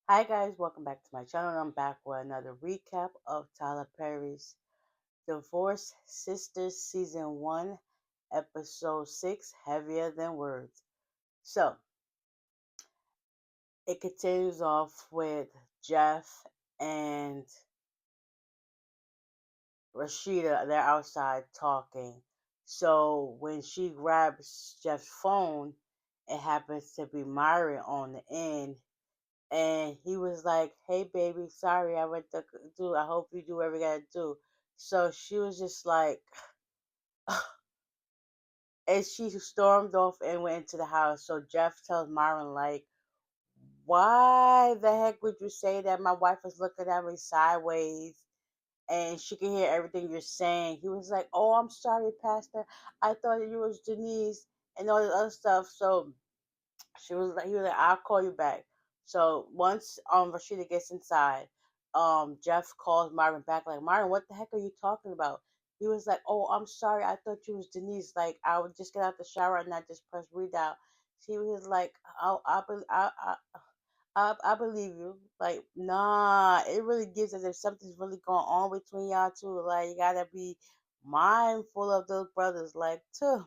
Hi guys, welcome back to my channel. I'm back with another recap of Tyler Perry's Divorce Sisters Season 1, Episode 6, Heavier Than Words. So, it continues off with Jeff and Rashida. They're outside talking. So, when she grabs Jeff's phone, it happens to be Myron on the end. And he was like, "Hey, baby, sorry, I went to do. I hope you do whatever you gotta do." So she was just like, and she stormed off and went into the house. So Jeff tells Myron like, "Why the heck would you say that? My wife is looking at me sideways, and she can hear everything you're saying." He was like, "Oh, I'm sorry, Pastor. I thought you was Denise and all this other stuff." So he was like, "I'll call you back." So once Rashida gets inside, Jeff calls Marvin back like, "Marvin, what the heck are you talking about?" He was like, "Oh, I'm sorry, I thought you was Denise. Like I would just get out the shower and I just press read out." He was like, I believe you. Like, nah, it really gives as if something's really going on between y'all two. Like, you gotta be mindful of those brothers. Like, too.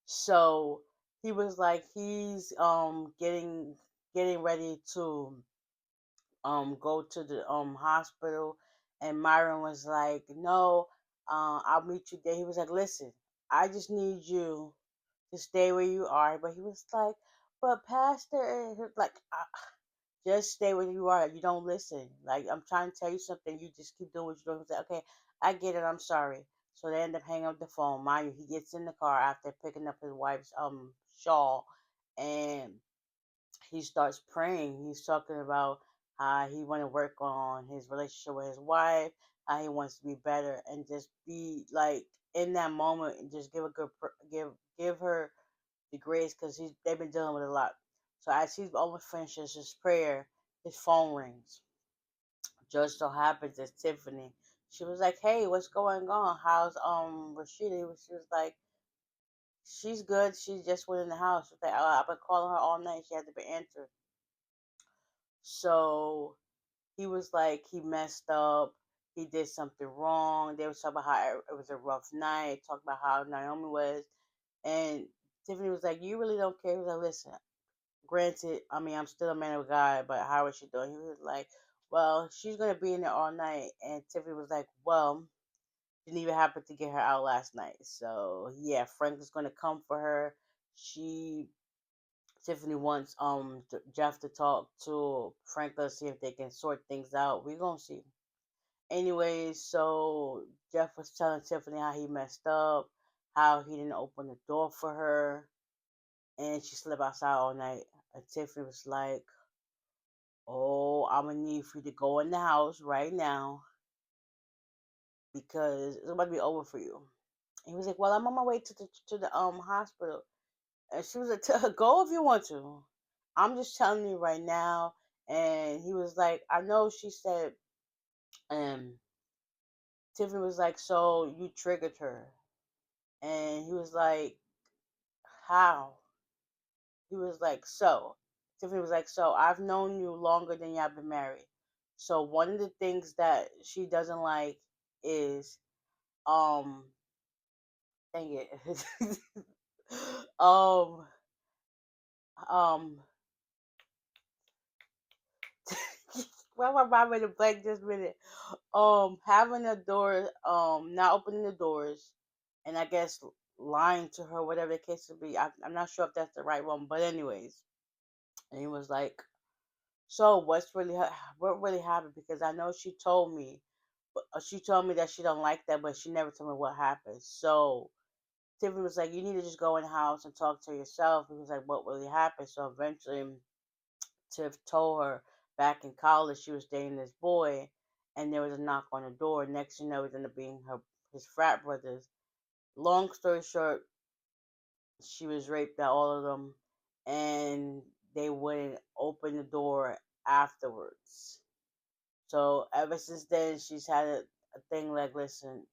So he was like, he's getting ready to go to the hospital, and Myron was like, "No, I'll meet you there." He was like, "Listen, I just need you to stay where you are." But he was like, "But Pastor," like, just stay where you are. You don't listen. Like, I'm trying to tell you something. You just keep doing what you're doing." He's like, "Okay, I get it. I'm sorry." So they end up hanging up the phone. Mind you, he gets in the car after picking up his wife's shawl, and he starts praying. He's talking about how he want to work on his relationship with his wife, how he wants to be better, and just be like in that moment and just give her the grace because they've been dealing with a lot. So as he's almost finishes his prayer, his phone rings. Just so happens it's Tiffany. She was like, "Hey, what's going on? How's Rashida?" She was like, "She's good. She just went in the house." She was like, "Oh, I've been calling her all night. She hasn't been answered." So he was like, he messed up. He did something wrong. They were talking about how it was a rough night. Talking about how Naomi was, and Tiffany was like, "You really don't care." He was like, "Listen, granted, I mean, I'm still a man of God, but how is she doing?" He was like, "Well, she's gonna be in there all night." And Tiffany was like, "Well, didn't even happen to get her out last night. So yeah, Frank is gonna come for her." She Tiffany wants Jeff to talk to Frank to see if they can sort things out. We gonna see. Anyways, so Jeff was telling Tiffany how he messed up, how he didn't open the door for her, and she slept outside all night. And Tiffany was like, "Oh, I'm gonna need for you to go in the house right now because it's about to be over for you." And he was like, "Well, I'm on my way to the hospital." And she was like, "Go if you want to. I'm just telling you right now." And he was like, "I know." She said, and Tiffany was like, "So you triggered her?" And he was like, "How?" He was like, Tiffany was like, "So I've known you longer than y'all been married. So one of the things that she doesn't like is, um, dang it, um, um, why am I mind a blank just a minute? Having the door, not opening the doors, and I guess lying to her, whatever the case would be. I'm not sure if that's the right one, but anyways." And he was like, "So what really happened? Because I know she told me, but she told me that she don't like that, but she never told me what happened." So Tiffany was like, "You need to just go in the house and talk to yourself." He was like, "What really happened?" So eventually, Tiff told her back in college she was dating this boy, and there was a knock on the door. Next, you know, it ended up being his frat brothers. Long story short, she was raped by all of them, and they wouldn't open the door afterwards. So ever since then, she's had a thing like, "Listen,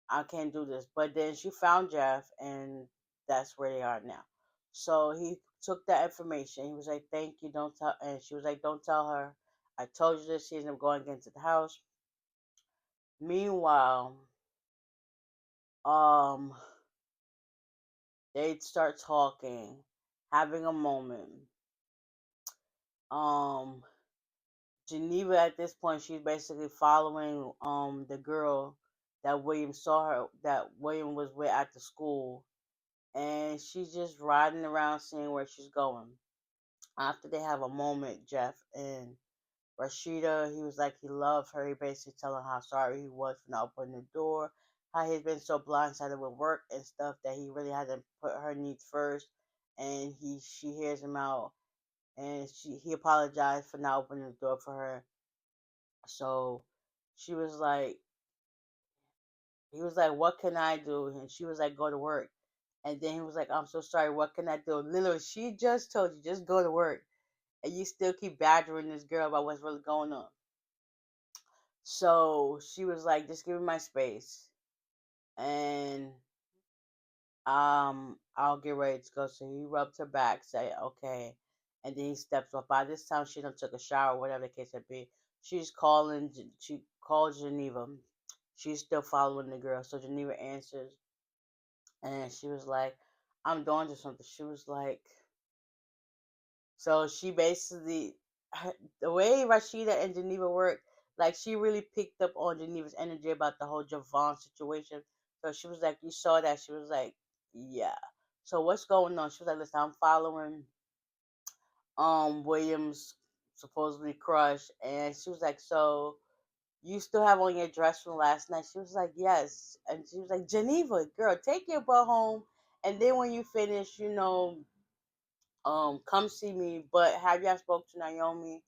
I can't do this." But then she found Jeff, and that's where they are now. So he took that information. He was like, "Thank you, don't tell." And she was like, "Don't tell her. I told you this." She ended up going into the house. Meanwhile, um, they'd start talking, having a moment. Um, Geneva at this point, she's basically following the girl that William saw her that William was with at the school, and she's just riding around seeing where she's going. After they have a moment, Jeff and Rashida, he was like he loved her. He basically telling how sorry he was for not opening the door, how he's been so blindsided with work and stuff that he really had to put her needs first. And she hears him out, and he apologized for not opening the door for her. So she was like, he was like, "What can I do?" And she was like, "Go to work." And then he was like, "I'm so sorry. What can I do?" Literally, she just told you, just go to work, and you still keep badgering this girl about what's really going on. So she was like, "Just give me my space, and I'll get ready to go." So he rubbed her back, say, "Okay," and then he steps off. By this time, she done took a shower, whatever the case may be. She's calling. She called Geneva. She's still following the girl. So Geneva answers, and she was like, "I'm doing just something." She was like, so she basically, the way Rashida and Geneva worked, like she really picked up on Geneva's energy about the whole Javon situation. So she was like, "You saw that?" She was like, "Yeah." So what's going on? She was like, "Listen, I'm following Williams supposedly crush," and she was like, "So you still have on your dress from last night?" She was like, "Yes," and she was like, "Geneva, girl, take your butt home, and then when you finish, come see me. But have y'all spoke to Naomi?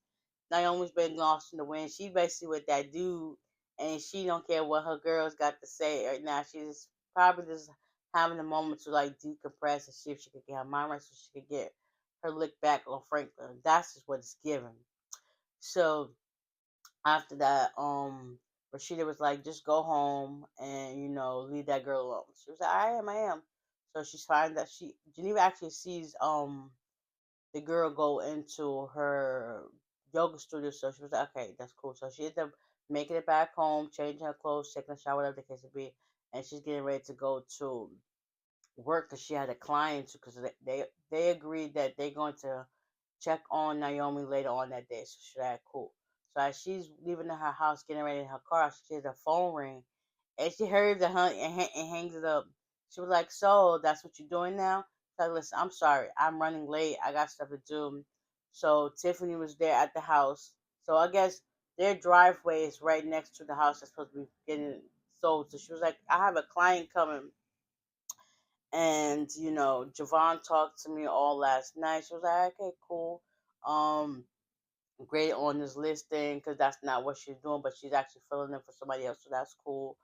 Naomi's been lost in the wind. She basically with that dude, and she don't care what her girls got to say right now. She's probably just having a moment to like decompress and see if she could get her mind right, so she could get her lick back on Franklin. That's just what it's giving." So after that, Rashida was like, "Just go home and leave that girl alone." She was like, I am." So she's finding that she Geneva actually sees the girl go into her yoga studio. So she was like, "Okay, that's cool." So she ended up making it back home, changing her clothes, taking a shower, whatever the case may be, and she's getting ready to go to work because she had a client because they agreed that they're going to check on Naomi later on that day. So she's like, "Cool." So as she's leaving her house, getting ready in her car, she hears her phone ring, and she heard the hunt and hangs it up. She was like, "So that's what you're doing now?" So listen, I'm sorry, I'm running late. I got stuff to do. So Tiffany was there at the house. So I guess their driveway is right next to the house that's supposed to be getting sold. So she was like, "I have a client coming." And Javon talked to me all last night. She was like, "Okay, cool. Um, Great on this listing because that's not what she's doing, but she's actually filling in for somebody else, so that's cool."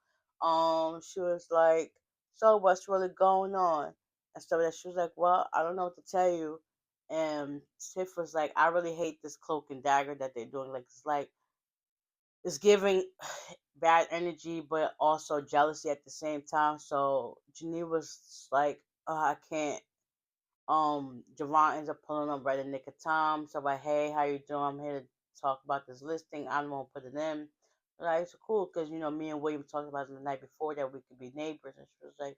She was like, "So what's really going on?" And stuff. That she was like, "Well, I don't know what to tell you." And Tiff was like, "I really hate this cloak and dagger that they're doing. Like it's giving bad energy, but also jealousy at the same time." So Geneva was like, "I can't." Javon ends up pulling up right in the nick of time. So like, "Hey, how you doing? I'm here to talk about this listing. I'm gonna put it in." Like, it's cool because me and William talked about it the night before that we could be neighbors, and she was like,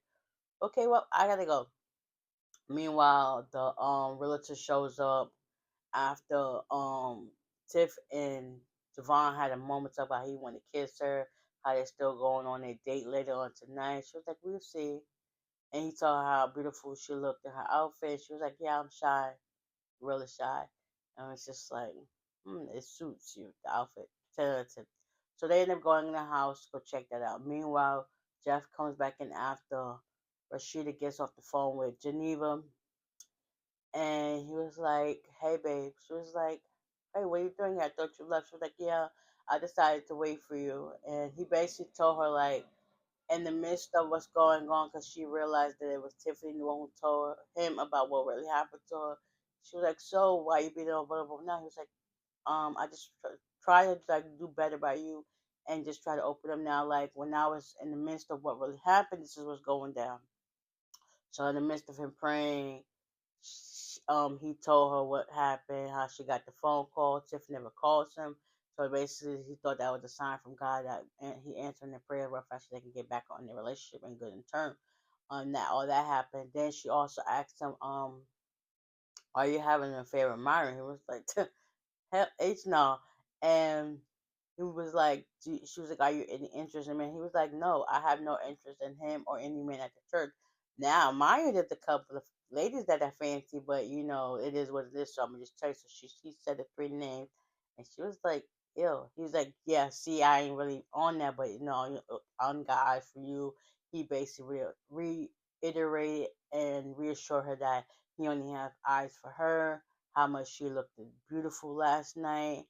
"Okay, well, I gotta go." Meanwhile, the realtor shows up after Tiff and Javon had a moment about how he wanted to kiss her, how they're still going on their date later on tonight. She was like, "We'll see." And he told her how beautiful she looked in her outfit. She was like, "Yeah, I'm shy, really shy." And it's just like, it suits you, the outfit. Tentative. So they end up going in the house to go check that out. Meanwhile, Jeff comes back in after Rashida gets off the phone with Geneva, and he was like, "Hey, babe." She was like, "Hey, what are you doing here? I thought you left." She was like, "Yeah, I decided to wait for you." And he basically told her, like, in the midst of what's going on, because she realized that it was Tiffany the one who told him about what really happened to her. She was like, "So why you being available now?" He was like, I just try to like do better by you and just try to open them now. Like when I was in the midst of what really happened, this is what's going down." So in the midst of him praying, he told her what happened, how she got the phone call. Tiff never calls him. So basically, he thought that was a sign from God that he answered the prayer real fast so they can get back on their relationship and good in term. That all that happened. Then she also asked him, "Are you having an affair with Myron?" He was like, "Hell, H no." And he was like, she was like, "Are you any interest in him?" He was like, "No, I have no interest in him or any man at the church." Now, Maya did a couple of ladies that are fancy, but it is what it is. So I'm gonna just tell you. So she said the three names, and she was like, "Ew." He was like, "Yeah, see, I ain't really on that, but on got eyes for you." He basically reiterated and reassured her that he only has eyes for her, how much she looked beautiful last night,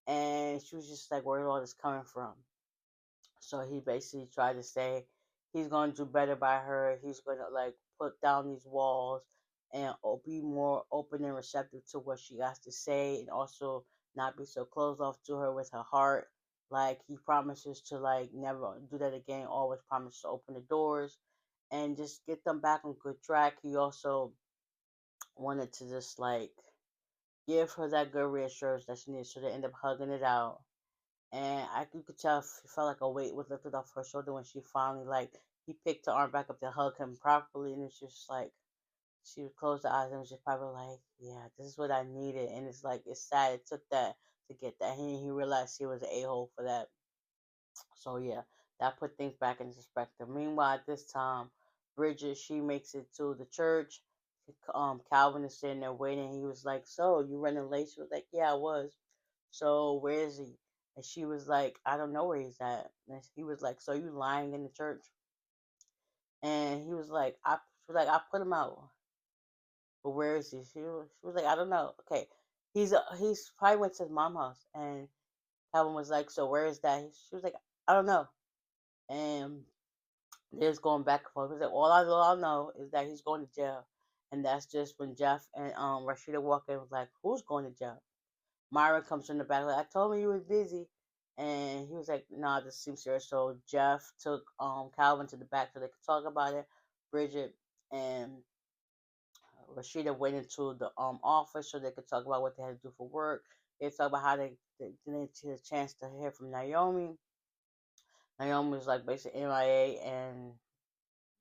and she was just like, "Where's all this coming from?" So he basically tried to say he's going to do better by her. He's going to like put down these walls and be more open and receptive to what she has to say, and also not be so closed off to her with her heart. Like he promises to like never do that again. Always promises to open the doors and just get them back on good track. He also wanted to just like give her that good reassurance that she needs, so they end up hugging it out. And you could tell she felt like a weight was lifted off her shoulder when she finally like he picked her arm back up to hug him properly, and it's just like she would close her eyes and was just probably like, "Yeah, this is what I needed." And it's like it's sad it took that to get that. He realized he was an a-hole for that. So yeah, that put things back into perspective. Meanwhile, at this time, Bridget she makes it to the church. Calvin is sitting there waiting. He was like, "So you running late?" She was like, "Yeah, I was." "So where is he?" And she was like, "I don't know where he's at." And he was like, "So you lying in the church?" And he was like, she was like, "I put him out, but where is he?" She was like, "I don't know." Okay, he's probably went to his mom's house, and Calvin was like, "So where is that?" She was like, "I don't know." And they're just going back and forth. He's like, all I know is that he's going to jail. And that's just when Jeff and Rashida walk in, was like, "Who's going to jail?" Myra comes from the back, like, "I told him you was busy." And he was like, "Nah, this seems serious." So Jeff took Calvin to the back so they could talk about it. Bridget and Rashida went into the office so they could talk about what they had to do for work. They talked about how they didn't get a chance to hear from Naomi. Naomi was like basically MIA, and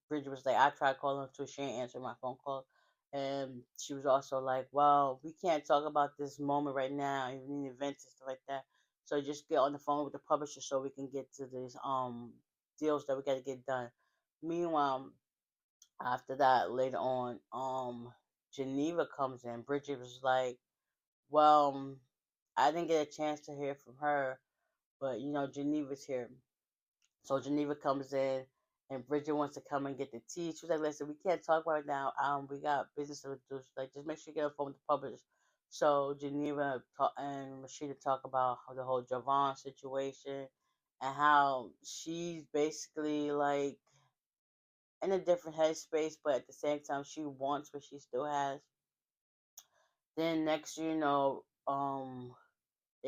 Bridget was like, "I tried calling her too. She ain't answering my phone call." And she was also like, "Well, we can't talk about this moment right now, even events and stuff like that. So just get on the phone with the publisher so we can get to these deals that we got to get done." Meanwhile, after that, later on, Geneva comes in. Bridget was like, "Well, I didn't get a chance to hear from her, but Geneva's here." So Geneva comes in, and Bridget wants to come and get the tea. She was like, "Listen, we can't talk right now. We got business to do. She's like, just make sure you get on the phone with the publisher." So Geneva and Rashida talk about how the whole Javon situation and how she's basically like in a different headspace, but at the same time she wants what she still has. Then next, they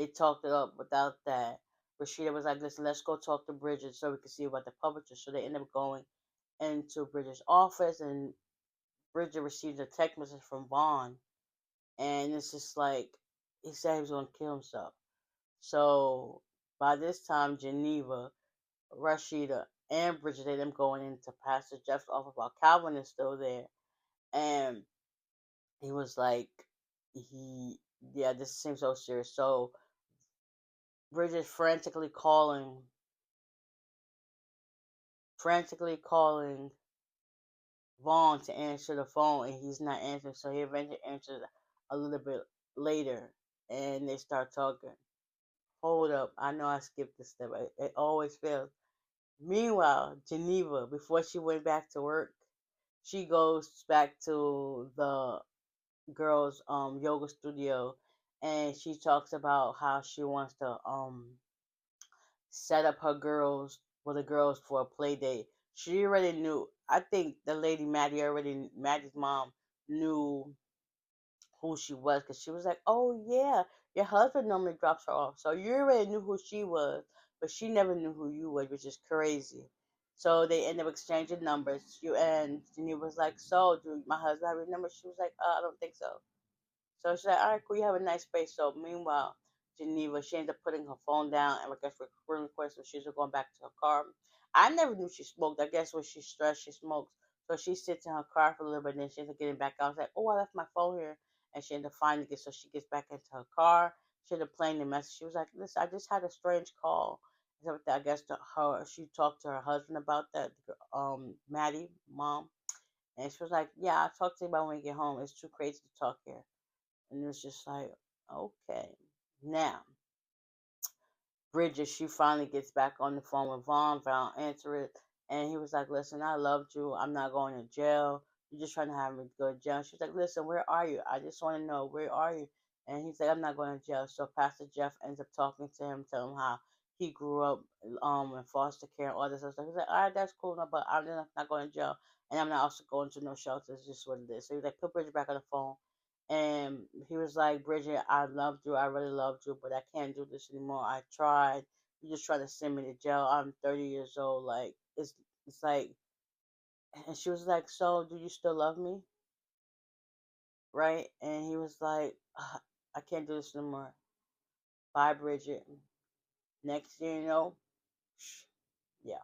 talked it up without that. Rashida was like, "Listen, let's go talk to Bridget so we can see about the publisher." So they end up going into Bridget's office, and Bridget receives a text message from Vaughn, and it's just like he said he was gonna kill himself. So by this time, Geneva, Rashida, and Bridget they them going into Pastor Jeff's office while Calvin is still there, and he was like, he yeah, this seems so serious. So Bridget frantically calling Vaughn to answer the phone, and he's not answering. So he eventually answers a little bit later, and they start talking. Hold up, I know I skipped this step. It always fails. Meanwhile, Geneva, before she went back to work, she goes back to the girls' yoga studio, and she talks about how she wants to set up the girls for a play date. She already knew. I think the lady Maddie's mom knew who she was, because she was like, "Oh yeah, your husband normally drops her off, so you already knew who she was, but she never knew who you were," which is crazy. So they end up exchanging numbers. You and Geneva was like, "So, do my husband have your number?" She was like, "I don't think so." So she's like, "All right, cool. You have a nice space." So meanwhile, Geneva, she ended up putting her phone down and I guess recording requests when she was going back to her car. I never knew she smoked. I guess when she's stressed, she smokes. So she sits in her car for a little bit, and then she ends up getting back out. I was like, "Oh, I left my phone here," and she ended up finding it. So she gets back into her car. She ended up playing the message. She was like, "Listen, I just had a strange call." So I guess she talked to her husband about that, Maddie, mom, and she was like, "Yeah, I'll talk to you about when we get home. It's too crazy to talk here." And it's just like, okay. Now, Bridget, she finally gets back on the phone with Vaughn. Vaughn answer it. And he was like, "Listen, I loved you. I'm not going to jail. You're just trying to have me go to jail." She's like, "Listen, where are you? I just want to know, where are you?" And he's like, "I'm not going to jail." So Pastor Jeff ends up talking to him, telling him how he grew up in foster care and all this other stuff. He's like, "All right, that's cool, no, but I'm not going to jail. And I'm not also going to no shelter. It's just what it is." So he's like, put Bridget back on the phone. And he was like, "Bridget, I loved you. I really loved you, but I can't do this anymore. I tried. You just trying to send me to jail. I'm 30 years old. Like, it's like," and she was like, "So, do you still love me?" Right? And he was like, "I can't do this no more. Bye, Bridget." Next thing you know, yeah.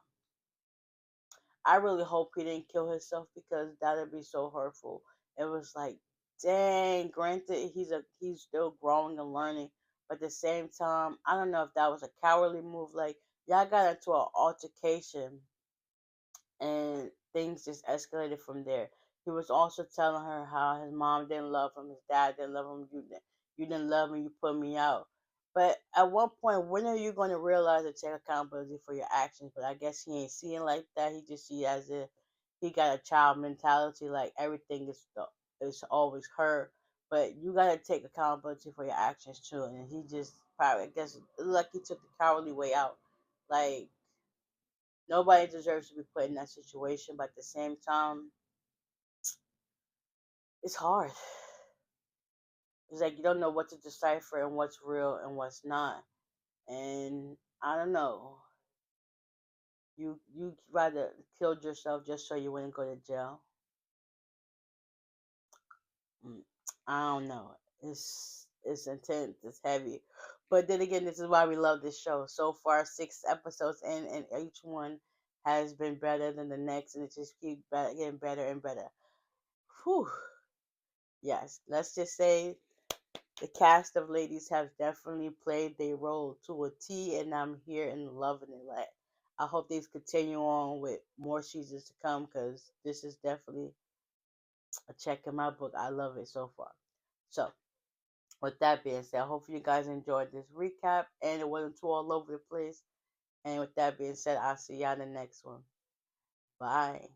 I really hope he didn't kill himself because that'd be so hurtful. It was like, dang. Granted, he's still growing and learning, but at the same time, I don't know if that was a cowardly move. Like, y'all got into an altercation and things just escalated from there. He was also telling her how his mom didn't love him, his dad didn't love him, you didn't love me, you put me out. But at one point, when are you going to realize and take accountability for your actions? But I guess he ain't seeing like that. He just see it as if he got a child mentality, like everything is always her. But you gotta take accountability for your actions too. And he just probably, I guess, like he took the cowardly way out. Like, nobody deserves to be put in that situation, but at the same time, it's hard. It's like you don't know what to decipher and what's real and what's not. And I don't know. You rather killed yourself just so you wouldn't go to jail. Mm, I don't know. It's intense. It's heavy. But then again, this is why we love this show. So far, 6 episodes in, and each one has been better than the next, and it just keeps getting better and better. Whew. Yes, let's just say the cast of ladies have definitely played their role to a T, and I'm here and loving it. Like, I hope these continue on with more seasons to come because this is definitely a check in my book. I love it so far. So, with that being said, I hope you guys enjoyed this recap and it wasn't too all over the place. And with that being said, I'll see y'all in the next one. Bye.